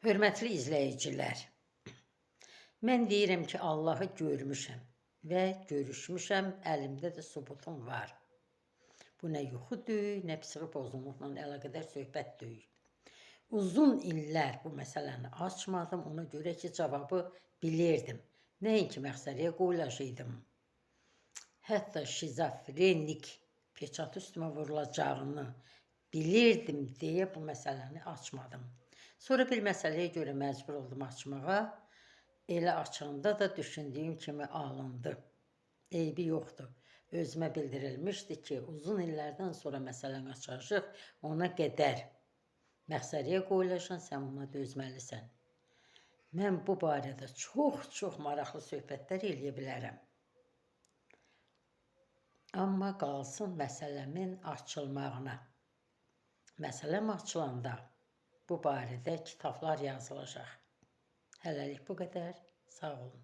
Hörmətli izləyicilər, mən deyirəm ki, Allahı görmüşəm və görüşmüşəm, əlimdə də subutum var. Bu nə yuxudur, nə psixi pozğunluqla əlaqədar söhbət deyil. Uzun illər bu məsələni açmadım, ona görə ki, cavabı bilirdim. Nəinki məxsəriyə qoyulaşıydım. Hətta şizofrenik peçatı üstümə vurulacağını bilirdim deyə bu məsələni açmadım. Sonra bir məsələyə görə məcbur oldum açmağa. Elə açanda da düşündüyüm kimi alındı. Eybi yoxdur. Özümə bildirilmişdi ki, uzun illərdən sonra məsələni açacaq, ona qədər məxsəriyə qoyulaşan, sən buna dözməlisən. Mən bu barədə çox maraqlı söhbətlər eləyə bilərəm. Amma qalsın məsələmin açılmağına. Məsələm açılanda bu barədə kitablar yazılacaq. Hələlik bu qədər. Sağ olun.